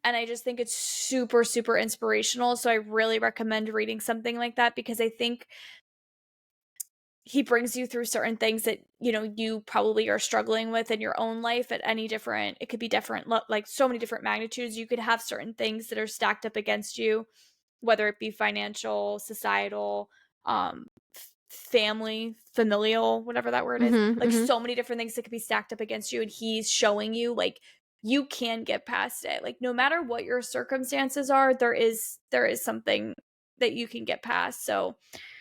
And I just think it's super, super inspirational. So I really recommend reading something like that because I think he brings you through certain things that, you know, you probably are struggling with in your own life at any different, it could be different, like so many different magnitudes. You could have certain things that are stacked up against you, whether it be financial, societal, family, familial, whatever that word is, Mhm. like Mhm. so many different things that could be stacked up against you. And he's showing you like you can get past it. Like no matter what your circumstances are, there is something that you can get past. So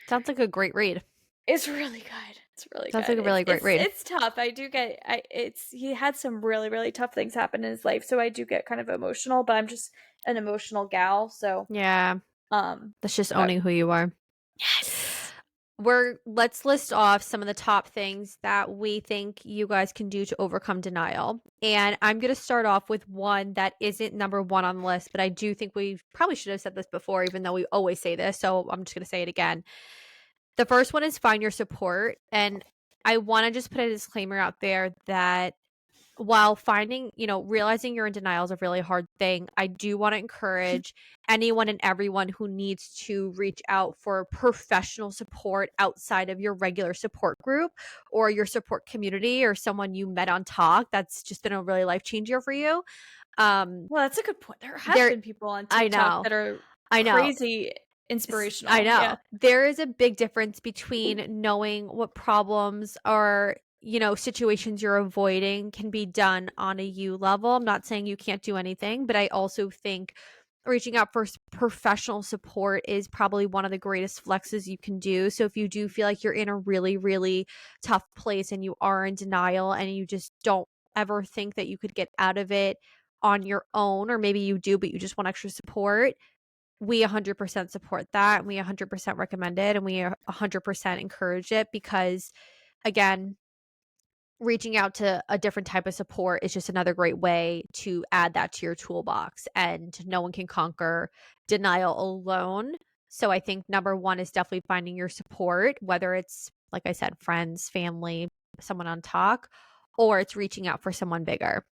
Sounds like a great read. it's really good. It's really Sounds like good. a really great read. It's tough. It's he had some really, really tough things happen in his life. So I do get kind of emotional, but I'm just an emotional gal. So Yeah. um That's just but owning who you are. yes. Let's list off some of the top things that we think you guys can do to overcome denial. And I'm going to start off with one that isn't number 1 on the list, but I do think we probably should have said this before, even though we always say this. So I'm just going to say it again. The first one is find your support. And I want to just put a disclaimer out there that while realizing you're in denial is a really hard thing, I do want to encourage anyone and everyone who needs to reach out for professional support outside of your regular support group or your support community or someone you met on Talk that's just been a really life changer for you. Um, Well, that's a good point. There have there, been people on I TikTok know, that are I know. crazy. inspirational. I know. Yeah. There is a big difference between knowing what problems or, situations you're avoiding can be done on a you level. I'm not saying you can't do anything, but I also think reaching out for professional support is probably one of the greatest flexes you can do. So if you do feel like you're in a really, really tough place and you are in denial and you just don't ever think that you could get out of it on your own, or maybe you do, but you just want extra support, we 100% support that, and we 100% recommend it, and we 100% encourage it because, again, reaching out to a different type of support is just another great way to add that to your toolbox, and no one can conquer denial alone. So I think number one is definitely finding your support, whether it's, like I said, friends, family, someone on talk, or it's reaching out for someone bigger.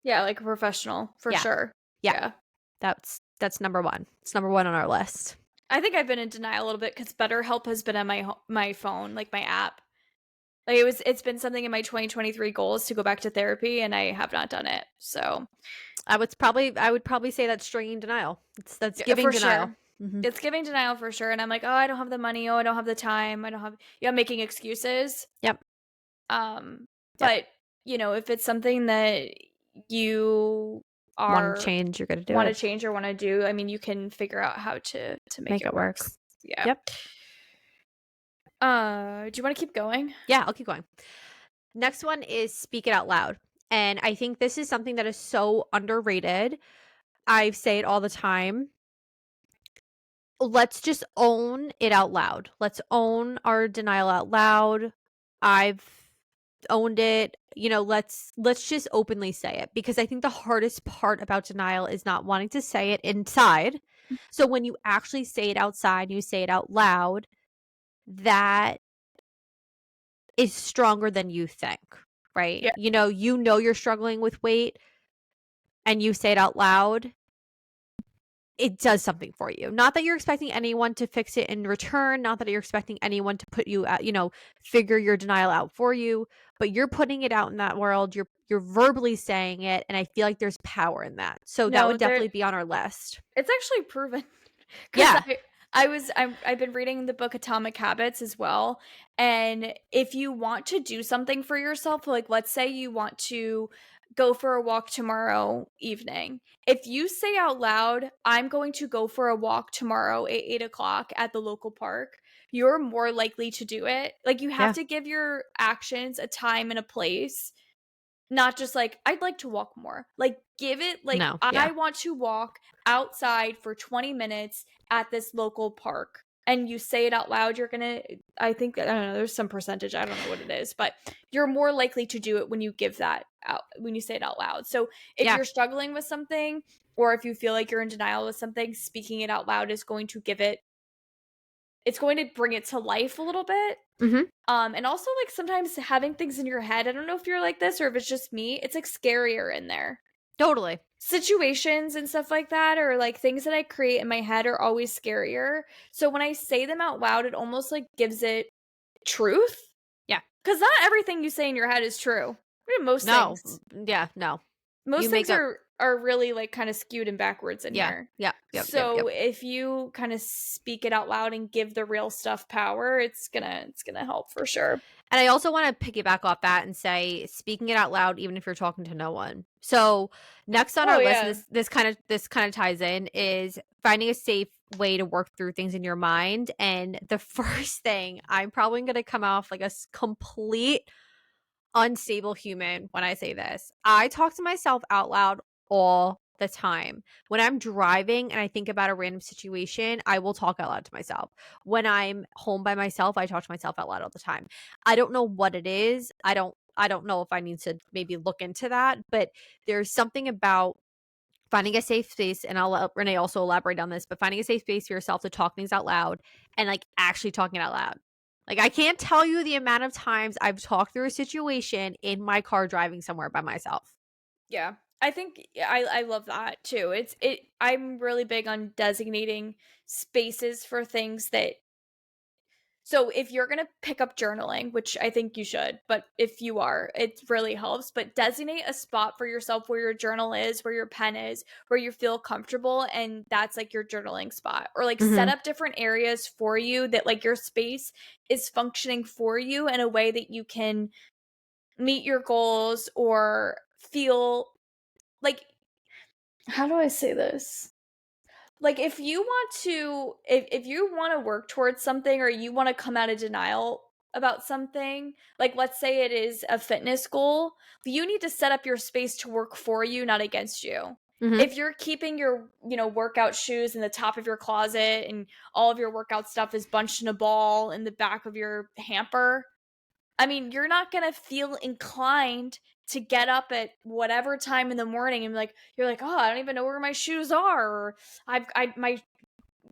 Yeah, like a professional for Yeah. sure. Yeah. Yeah. That's number one. It's number one on our list. I think I've been in denial a little bit because BetterHelp has been on my phone, like my app. Like it's been something in my 2023 goals to go back to therapy, and I have not done it. So I would probably say that's stringing denial. That's yeah, giving for denial. sure. Mm-hmm. It's giving denial for sure. And I'm like, oh, I don't have the money. Oh, I don't have the time. I don't have, yeah, I'm making excuses. Yep. Um, Yep. but if it's something that you Want to are change, you're gonna do want to it. change or want to do, I mean, you can figure out how to make it work. Yeah. Yep. Do you want to keep going? Yeah, I'll keep going. Next one is speak it out loud. And I think this is something that is so underrated. I say it all the time. Let's just own it out loud. Let's own our denial out loud. I've owned it. Let's just openly say it, because I think the hardest part about denial is not wanting to say it inside. So when you actually say it outside, you say it out loud, that is stronger than you think, right? Yeah. You're struggling with weight and you say it out loud, it does something for you. Not that you're expecting anyone to fix it in return, not that you're expecting anyone to put you at, figure your denial out for you, but you're putting it out in that world. You're verbally saying it, and I feel like there's power in that. So that No, would definitely be on our list. it's actually proven because Yeah. I've been reading the book Atomic Habits as well, and if you want to do something for yourself, like let's say you want to go for a walk tomorrow evening, if you say out loud, I'm going to go for a walk tomorrow at 8 o'clock at the local park, you're more likely to do it. Like you have Yeah. to give your actions a time and a place, not just like, I'd like to walk more. Like, give it, like, No. I Yeah. want to walk outside for 20 minutes at this local park. And you say it out loud, you're gonna, I think, I don't know, there's some percentage, I don't know what it is, but you're more likely to do it when you give that out, when you say it out loud. So if Yeah. you're struggling with something, or if you feel like you're in denial with something, speaking it out loud is going to it's going to bring it to life a little bit. Mm-hmm. And also like sometimes having things in your head, I don't know if you're like this or if it's just me, it's like scarier in there. Totally. Situations and stuff like that, or like things that I create in my head are always scarier. So when I say them out loud, it almost like gives it truth. Yeah. Because not everything you say in your head is true. I mean, most No. things. Yeah. No. Most You make things up. are really like kind of skewed and backwards in Yeah. here. Yeah. Yep. Yep. So Yep. if you kind of speak it out loud and give the real stuff power, it's gonna help for sure. And I also want to piggyback off that and say, speaking it out loud, even if you're talking to no one. So next on Oh our list, yeah. this kind of ties in, is finding a safe way to work through things in your mind. And the first thing, I'm probably going to come off like a complete unstable human when I say this. I talk to myself out loud all the time. When I'm driving and I think about a random situation, I will talk out loud to myself. When I'm home by myself, I talk to myself out loud all the time. I don't know what it is. I don't know if I need to maybe look into that, but there's something about finding a safe space, and I'll let Renee also elaborate on this, but finding a safe space for yourself to talk things out loud and like actually talking it out loud. Like, I can't tell you the amount of times I've talked through a situation in my car driving somewhere by myself. Yeah. I think I love that too. I'm really big on designating spaces for things that So if you're going to pick up journaling, which I think you should, but if you are, it really helps. But designate a spot for yourself where your journal is, where your pen is, where you feel comfortable. And that's like your journaling spot. Or like set up different areas for you that like your space is functioning for you in a way that you can meet your goals or feel like, how do I say this? Like if you want to if you want to work towards something or you want to come out of denial about something, like let's say it is a fitness goal, you need to set up your space to work for you, not against you. Mm-hmm. If you're keeping your, workout shoes in the top of your closet and all of your workout stuff is bunched in a ball in the back of your hamper, I mean, you're not going to feel inclined to get up at whatever time in the morning and you're like, oh, I don't even know where my shoes are. Or my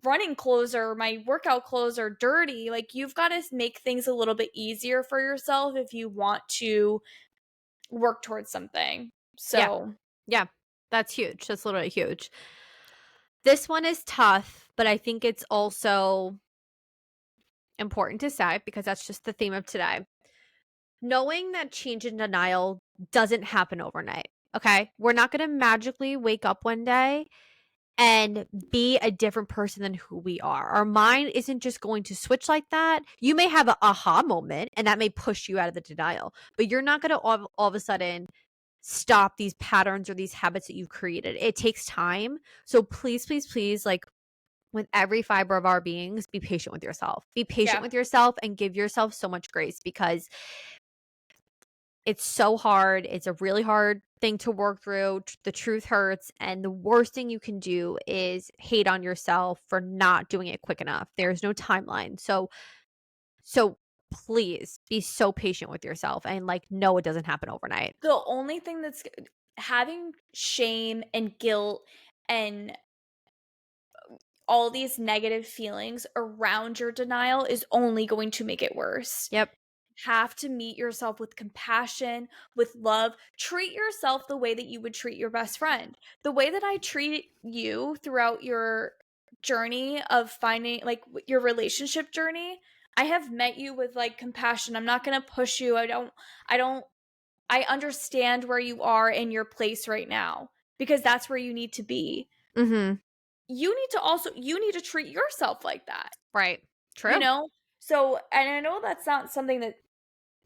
running clothes or my workout clothes are dirty. Like, you've got to make things a little bit easier for yourself if you want to work towards something. Yeah. So, Yeah. That's huge. That's literally huge. This one is tough, but I think it's also important to say because that's just the theme of today. Knowing that change and denial doesn't happen overnight. Okay. We're not going to magically wake up one day and be a different person than who we are. Our mind isn't just going to switch like that. You may have an aha moment and that may push you out of the denial, but you're not going to all of a sudden stop these patterns or these habits that you've created. It takes time. So please, please, please, like with every fiber of our beings, be patient with yourself. Be patient with yourself and give yourself so much grace because it's so hard. It's a really hard thing to work through. The truth hurts. And the worst thing you can do is hate on yourself for not doing it quick enough. There's no timeline. So please be so patient with yourself and like, no, it doesn't happen overnight. the only thing that's having shame and guilt and all these negative feelings around your denial is only going to make it worse. Yep. Have to meet yourself with compassion, with love. Treat yourself the way that you would treat your best friend. The way that I treat you throughout your journey of finding like your relationship journey, I have met you with like compassion. I'm not going to push you. I understand where you are in your place right now because that's where you need to be. Mm-hmm. You need to treat yourself like that. Right. True. So, and I know that's not something that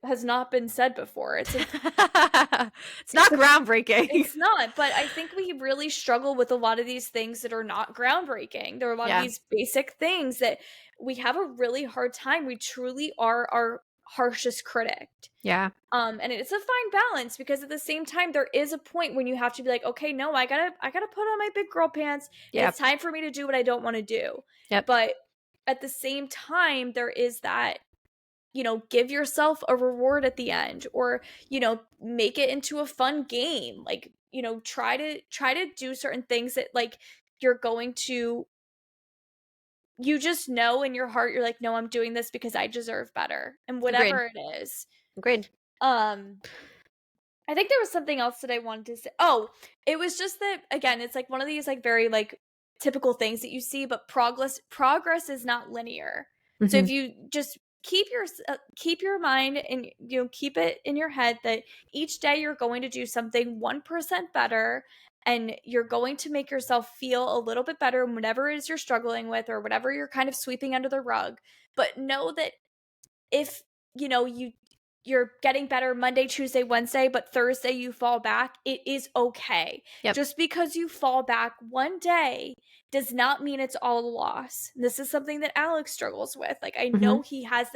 has not been said before. It's not groundbreaking. It's not, but I think we really struggle with a lot of these things that are not groundbreaking. There are a lot of these basic things that we have a really hard time. We truly are our harshest critic. Yeah. And it's a fine balance because at the same time there is a point when you have to be like, okay, no, I gotta put on my big girl pants. Yep. It's time for me to do what I don't want to do. Yep. But at the same time, there is that, give yourself a reward at the end or, make it into a fun game. Like, try to do certain things that like you're going to, you just know in your heart, you're like, no, I'm doing this because I deserve better. And whatever it is. Agreed. I think there was something else that I wanted to say. Oh, it was just that, again, it's like one of these like very like typical things that you see, but progress is not linear. Mm-hmm. So if you just keep your mind and keep it in your head that each day you're going to do something 1% better and you're going to make yourself feel a little bit better in whatever it is you're struggling with or whatever you're kind of sweeping under the rug. But know that if you're getting better Monday, Tuesday, Wednesday, but Thursday you fall back, it is okay. Yep. Just because you fall back one day does not mean it's all a loss. This is something that Alex struggles with. Like, I know he has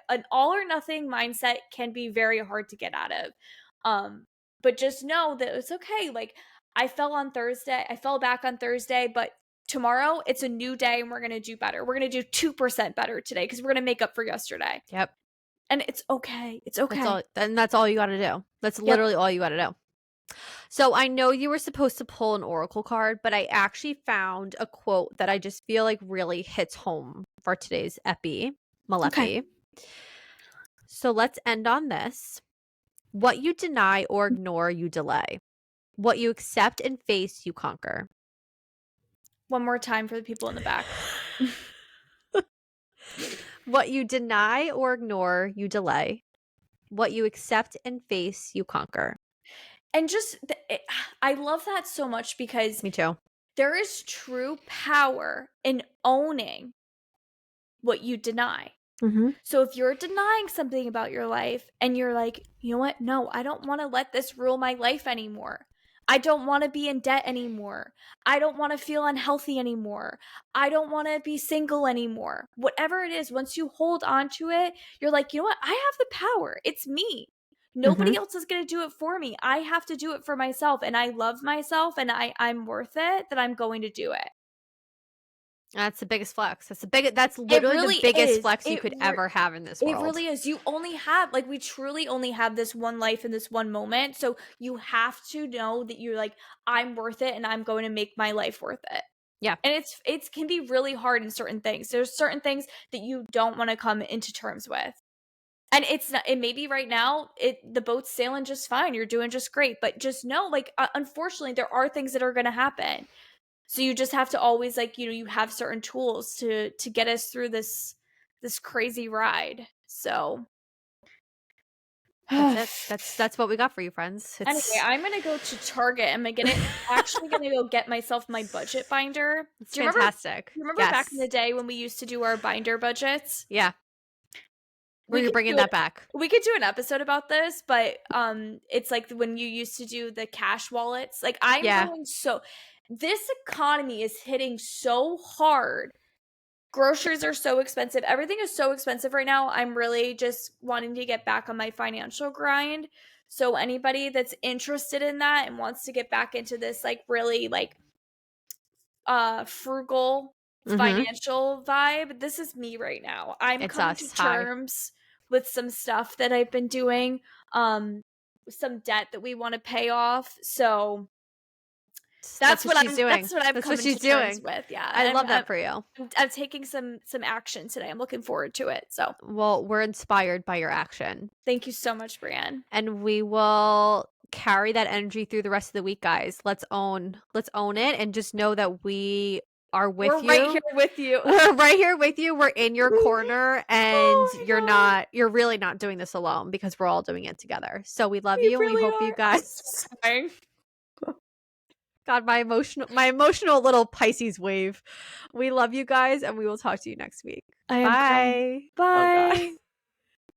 an all or nothing mindset can be very hard to get out of. But just know that it's okay. Like, I fell back on Thursday, but tomorrow it's a new day and we're going to do better. We're going to do 2% better today because we're going to make up for yesterday. Yep. And it's okay. It's okay. That's all you got to do. That's literally all you got to do. So I know you were supposed to pull an oracle card, but I actually found a quote that I just feel like really hits home for today's Malepi. Okay. So let's end on this. What you deny or ignore, you delay. What you accept and face, you conquer. One more time for the people in the back. What you deny or ignore, you delay. What you accept and face, you conquer. And just, I love that so much because Me too. there is true power in owning what you deny. Mm-hmm. So if you're denying something about your life and you're like, you know what? No, I don't want to let this rule my life anymore. I don't want to be in debt anymore. I don't want to feel unhealthy anymore. I don't want to be single anymore. Whatever it is, once you hold on to it, you're like, you know what? I have the power. It's me. Mm-hmm. Nobody else is going to do it for me. I have to do it for myself. And I love myself and I'm worth it, that I'm going to do it. That's the biggest flex. That's It literally the really biggest is. flex you could ever have in this It world. really is. You only have, like, we truly only have this one life in this one moment. So you have to know that you're like, I'm worth it and I'm going to make my life worth it. Yeah. And it can be really hard in certain things. There's certain things that you don't want to come into terms with. And it's not, it maybe right now the boat's sailing just fine. You're doing just great. But just know, like, unfortunately, there are things that are going to happen. So you just have to always, like, you have certain tools to get us through this crazy ride. So That's it. That's what we got for you, friends. anyway, I'm gonna go to Target. Actually gonna go get myself my budget binder. It's Do you remember? fantastic. You remember back in Yes. the day when we used to do our binder budgets? Yeah. We We're could bringing do it. that back. We could do an episode about this, but it's like when you used to do the cash wallets. Like this economy is hitting so hard. Groceries are so expensive. Everything is so expensive right now. I'm really just wanting to get back on my financial grind. So anybody that's interested in that and wants to get back into this, like, really, like, frugal financial vibe, this is me right now. I'm It's coming to us. Hi. terms with some stuff that I've been doing, some debt that we want to pay off. So that's what she's doing. that's what I'm That's what coming she's to terms doing. with. Yeah. I And love that for you. I'm taking some action today. I'm looking forward to it. So Well, we're inspired by your action. thank you so much, Brianne. And we will carry that energy through the rest of the week, guys. Let's own it and just know that we are with We're you. right here with you. We're right here with you. We're in your corner, and Oh, you're really not doing this alone, because we're all doing it together. So we love we you, and really we hope you are. guys Sorry. God, my emotional little Pisces wave. We love you guys, and we will talk to you next week. I am Bye. crying. Oh God. Bye.